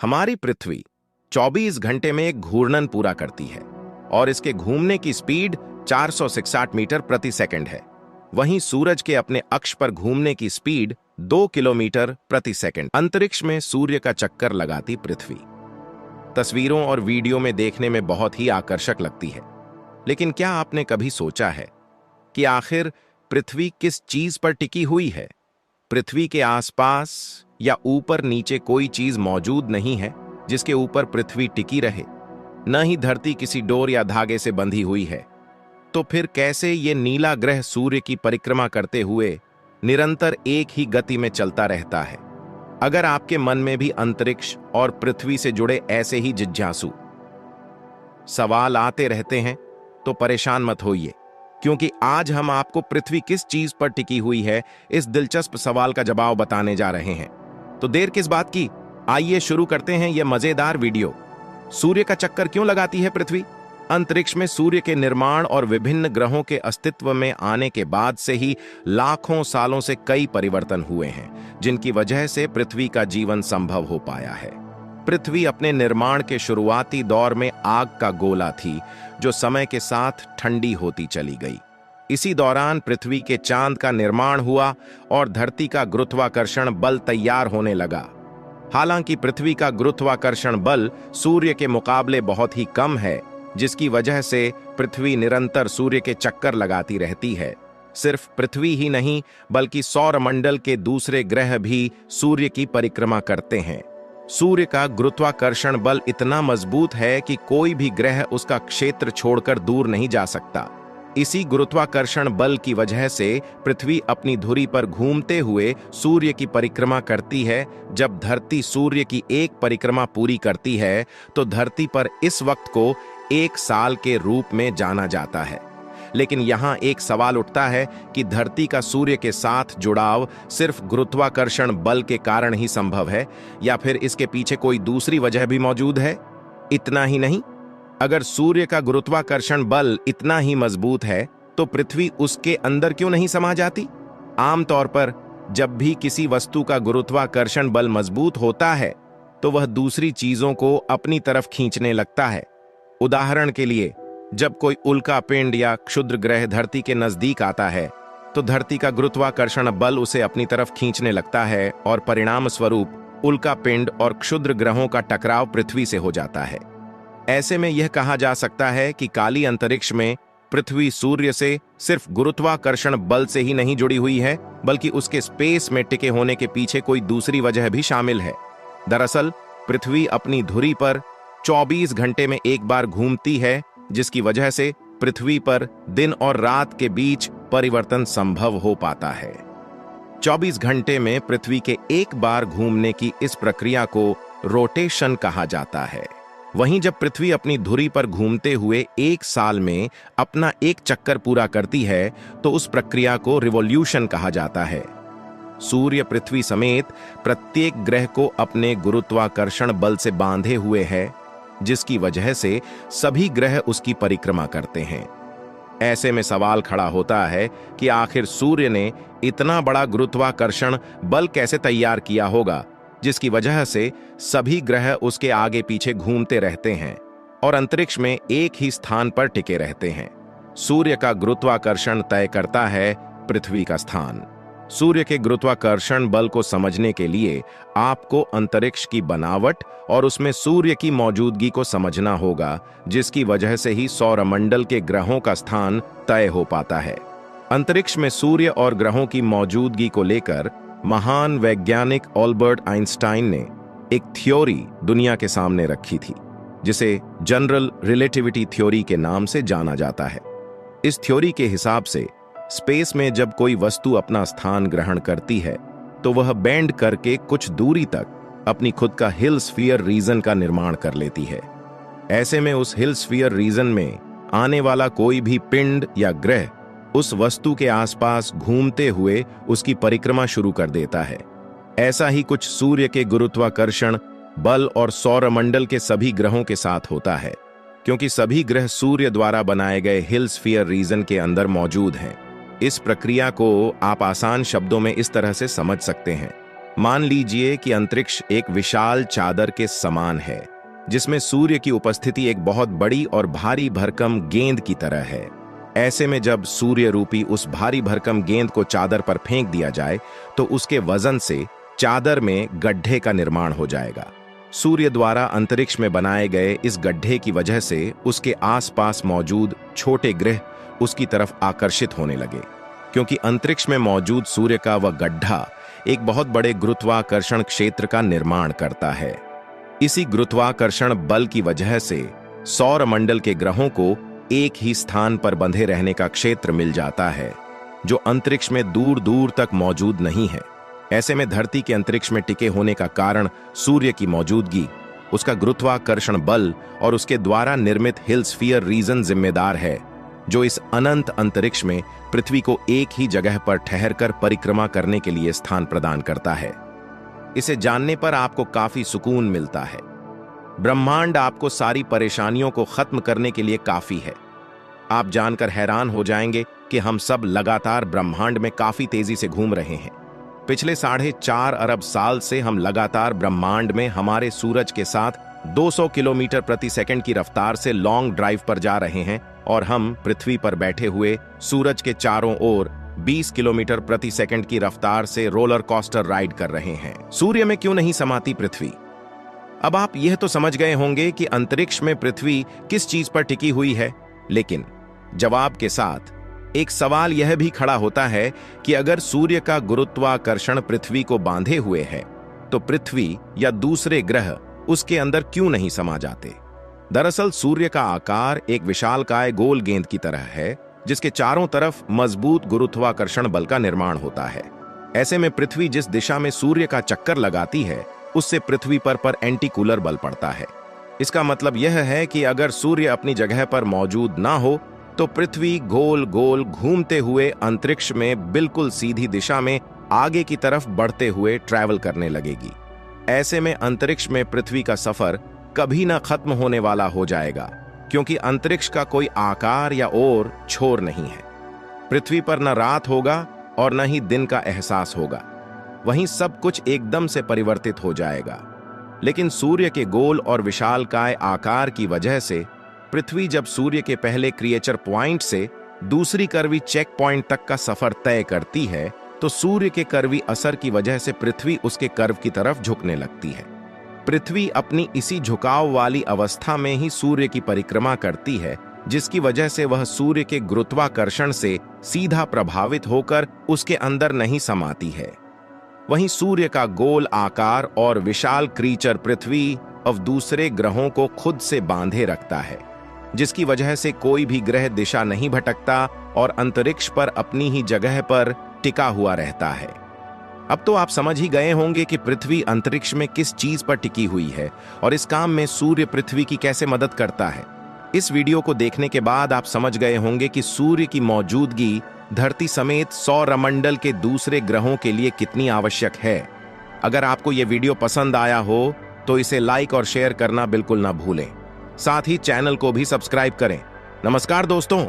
हमारी पृथ्वी 24 घंटे में एक घूर्णन पूरा करती है और इसके घूमने की स्पीड 466 मीटर प्रति सेकंड है। वहीं सूरज के अपने अक्ष पर घूमने की स्पीड 2 किलोमीटर प्रति सेकंड। अंतरिक्ष में सूर्य का चक्कर लगाती पृथ्वी तस्वीरों और वीडियो में देखने में बहुत ही आकर्षक लगती है, लेकिन क्या आपने कभी सोचा है कि आखिर पृथ्वी किस चीज पर टिकी हुई है? पृथ्वी के आसपास या ऊपर नीचे कोई चीज मौजूद नहीं है जिसके ऊपर पृथ्वी टिकी रहे। न ही धरती किसी डोर या धागे से बंधी हुई है। तो फिर कैसे ये नीला ग्रह सूर्य की परिक्रमा करते हुए निरंतर एक ही गति में चलता रहता है? अगर आपके मन में भी अंतरिक्ष और पृथ्वी से जुड़े ऐसे ही जिज्ञासु सवाल आते रहते हैं तो परेशान मत होइए, क्योंकि आज हम आपको पृथ्वी किस चीज पर टिकी हुई है इस दिलचस्प सवाल का जवाब बताने जा रहे हैं। तो देर किस बात की, आइए शुरू करते हैं यह मजेदार वीडियो। सूर्य का चक्कर क्यों लगाती है पृथ्वी? अंतरिक्ष में सूर्य के निर्माण और विभिन्न ग्रहों के अस्तित्व में आने के बाद से ही लाखों सालों से कई परिवर्तन हुए हैं, जिनकी वजह से पृथ्वी का जीवन संभव हो पाया है। पृथ्वी अपने निर्माण के शुरुआती दौर में आग का गोला थी, जो समय के साथ ठंडी होती चली गई। इसी दौरान पृथ्वी के चांद का निर्माण हुआ और धरती का गुरुत्वाकर्षण बल तैयार होने लगा। हालांकि पृथ्वी का गुरुत्वाकर्षण बल सूर्य के मुकाबले बहुत ही कम है, जिसकी वजह से पृथ्वी निरंतर सूर्य के चक्कर लगाती रहती है। सिर्फ पृथ्वी ही नहीं, बल्कि सौरमंडल के दूसरे ग्रह भी सूर्य की परिक्रमा करते हैं। सूर्य का गुरुत्वाकर्षण बल इतना मजबूत है कि कोई भी ग्रह उसका क्षेत्र छोड़कर दूर नहीं जा सकता। इसी गुरुत्वाकर्षण बल की वजह से पृथ्वी अपनी धुरी पर घूमते हुए सूर्य की परिक्रमा करती है। जब धरती सूर्य की एक परिक्रमा पूरी करती है तो धरती पर इस वक्त को एक साल के रूप में जाना जाता है। लेकिन यहाँ एक सवाल उठता है कि धरती का सूर्य के साथ जुड़ाव सिर्फ गुरुत्वाकर्षण बल के कारण ही संभव है, या फिर इसके पीछे कोई दूसरी वजह भी मौजूद है? इतना ही नहीं, अगर सूर्य का गुरुत्वाकर्षण बल इतना ही मजबूत है तो पृथ्वी उसके अंदर क्यों नहीं समा जाती? आमतौर पर जब भी किसी वस्तु का गुरुत्वाकर्षण बल मजबूत होता है तो वह दूसरी चीजों को अपनी तरफ खींचने लगता है। उदाहरण के लिए, जब कोई उल्का पिंड या क्षुद्र ग्रह धरती के नजदीक आता है तो धरती का गुरुत्वाकर्षण बल उसे अपनी तरफ खींचने लगता है और परिणाम स्वरूप उल्का पिंड और क्षुद्र ग्रहों का टकराव पृथ्वी से हो जाता है। ऐसे में यह कहा जा सकता है कि काली अंतरिक्ष में पृथ्वी सूर्य से सिर्फ गुरुत्वाकर्षण बल से ही नहीं जुड़ी हुई है, बल्कि उसके स्पेस में टिके होने के पीछे कोई दूसरी वजह भी शामिल है। दरअसल पृथ्वी अपनी धुरी पर 24 घंटे में एक बार घूमती है, जिसकी वजह से पृथ्वी पर दिन और रात के बीच परिवर्तन संभव हो पाता है। 24 घंटे में पृथ्वी के एक बार घूमने की इस प्रक्रिया को रोटेशन कहा जाता है। वहीं जब पृथ्वी अपनी धुरी पर घूमते हुए एक साल में अपना एक चक्कर पूरा करती है तो उस प्रक्रिया को रिवॉल्यूशन कहा जाता है। सूर्य पृथ्वी समेत प्रत्येक ग्रह को अपने गुरुत्वाकर्षण बल से बांधे हुए है, जिसकी वजह से सभी ग्रह उसकी परिक्रमा करते हैं। ऐसे में सवाल खड़ा होता है कि आखिर सूर्य ने इतना बड़ा गुरुत्वाकर्षण बल कैसे तैयार किया होगा, जिसकी वजह से सभी ग्रह उसके आगे पीछे घूमते रहते हैं और अंतरिक्ष में एक ही स्थान पर टिके रहते हैं। सूर्य का गुरुत्वाकर्षण तय करता है पृथ्वी का स्थान। सूर्य के गुरुत्वाकर्षण बल को समझने के लिए आपको अंतरिक्ष की बनावट और उसमें सूर्य की मौजूदगी को समझना होगा, जिसकी वजह से ही सौरमंडल के ग्रहों का स्थान तय हो पाता है। अंतरिक्ष में सूर्य और ग्रहों की मौजूदगी को लेकर महान वैज्ञानिक अल्बर्ट आइंस्टाइन ने एक थ्योरी दुनिया के सामने रखी थी, जिसे जनरल रिलेटिविटी थ्योरी के नाम से जाना जाता है। इस थ्योरी के हिसाब से स्पेस में जब कोई वस्तु अपना स्थान ग्रहण करती है तो वह बेंड करके कुछ दूरी तक अपनी खुद का हिल स्फीयर रीजन का निर्माण कर लेती है। ऐसे में उस हिल स्फीयर रीजन में आने वाला कोई भी पिंड या ग्रह उस वस्तु के आसपास घूमते हुए उसकी परिक्रमा शुरू कर देता है। ऐसा ही कुछ सूर्य के गुरुत्वाकर्षण बल और सौरमंडल के सभी ग्रहों के साथ होता है, क्योंकि सभी ग्रह सूर्य द्वारा बनाए गए हिल स्फीयर रीजन के अंदर मौजूद हैं। इस प्रक्रिया को आप आसान शब्दों में इस तरह से समझ सकते हैं मान लीजिए कि अंतरिक्ष एक विशाल चादर के समान है, जिसमें सूर्य की उपस्थिति एक बहुत बड़ी और भारी भरकम गेंद की तरह है। ऐसे में जब सूर्य रूपी उस भारी भरकम गेंद को चादर पर फेंक दिया जाए तो उसके वजन से चादर में गड्ढे का निर्माण हो जाएगा। सूर्य द्वारा अंतरिक्ष में बनाए गए इस गड्ढे की वजह से उसके आसपास मौजूद छोटे ग्रह उसकी तरफ आकर्षित होने लगे, क्योंकि अंतरिक्ष में मौजूद सूर्य का वह गड्ढा एक बहुत बड़े गुरुत्वाकर्षण क्षेत्र का निर्माण करता है। इसी गुरुत्वाकर्षण बल की वजह से सौर मंडल के ग्रहों को एक ही स्थान पर बंधे रहने का क्षेत्र मिल जाता है, जो अंतरिक्ष में दूर दूर तक मौजूद नहीं है। ऐसे में धरती के अंतरिक्ष में टिके होने का कारण सूर्य की मौजूदगी, उसका गुरुत्वाकर्षण बल और उसके द्वारा निर्मित हिल स्फीयर रीजन जिम्मेदार है, जो इस अनंत अंतरिक्ष में पृथ्वी को एक ही जगह पर ठहरकर परिक्रमा करने के लिए स्थान प्रदान करता है। इसे जानने पर आपको काफी सुकून मिलता है। ब्रह्मांड आपको सारी परेशानियों को खत्म करने के लिए काफी है। आप जानकर हैरान हो जाएंगे कि हम सब लगातार ब्रह्मांड में काफी तेजी से घूम रहे हैं। पिछले 4.5 अरब साल से हम लगातार ब्रह्मांड में हमारे सूरज के साथ 200 किलोमीटर प्रति सेकंड की रफ्तार से लॉन्ग ड्राइव पर जा रहे हैं और हम पृथ्वी पर बैठे हुए सूरज के चारों ओर 20 किलोमीटर प्रति सेकंड की रफ्तार से रोलर कोस्टर राइड कर रहे हैं। सूर्य में क्यों नहीं समाती पृथ्वी? अब आप यह तो समझ गए होंगे कि अंतरिक्ष में पृथ्वी किस चीज पर टिकी हुई है, लेकिन जवाब के साथ एक सवाल यह भी खड़ा होता है कि अगर सूर्य का गुरुत्वाकर्षण पृथ्वी को बांधे हुए है तो पृथ्वी या दूसरे ग्रह उसके अंदर क्यों नहीं समा जाते? दरअसल सूर्य का आकार एक विशालकाय गोल गेंद की तरह है, जिसके चारों तरफ मजबूत गुरुत्वाकर्षण बल का निर्माण होता है। ऐसे में पृथ्वी जिस दिशा में सूर्य का चक्कर लगाती है, उससे पृथ्वी पर एंटीकूलर बल पड़ता है। इसका मतलब यह है कि अगर सूर्य अपनी जगह पर मौजूद ना हो तो पृथ्वी गोल गोल घूमते हुए अंतरिक्ष में बिल्कुल सीधी दिशा में आगे की तरफ बढ़ते हुए ट्रैवल करने लगेगी। ऐसे में अंतरिक्ष में पृथ्वी का सफर कभी ना खत्म होने वाला हो जाएगा, क्योंकि अंतरिक्ष का कोई आकार या और छोर नहीं है। पृथ्वी पर न रात होगा और न ही दिन का एहसास होगा, वहीं सब कुछ एकदम से परिवर्तित हो जाएगा। लेकिन सूर्य के गोल और विशालकाय आकार की वजह से पृथ्वी जब सूर्य के पहले क्रिएचर पॉइंट से दूसरी कर्वी चेक पॉइंट तक का सफर तय करती है, तो सूर्य के कर्वी असर की वजह से पृथ्वी उसके कर्व की तरफ झुकने लगती है। पृथ्वी अपनी इसी झुकाव वाली अवस्था में ही सूर्य की परिक्रमा करती है, जिसकी वजह से वह सूर्य के गुरुत्वाकर्षण से सीधा प्रभावित होकर उसके अंदर नहीं समाती है। वहीं सूर्य का गोल आकार और विशाल क्रीचर पृथ्वी अब दूसरे ग्रहों को खुद से बांधे रखता है, जिसकी वजह से कोई भी ग्रह दिशा नहीं भटकता और अंतरिक्ष पर अपनी ही जगह पर टिका हुआ रहता है। अब तो आप समझ ही गए होंगे कि पृथ्वी अंतरिक्ष में किस चीज पर टिकी हुई है और इस काम में सूर्य पृथ्वी की कैसे मदद करता है। इस वीडियो को देखने के बाद आप समझ गए होंगे कि सूर्य की मौजूदगी धरती समेत सौरमंडल के दूसरे ग्रहों के लिए कितनी आवश्यक है। अगर आपको यह वीडियो पसंद आया हो तो इसे लाइक और शेयर करना बिल्कुल ना भूलें। साथ ही चैनल को भी सब्सक्राइब करें। नमस्कार दोस्तों।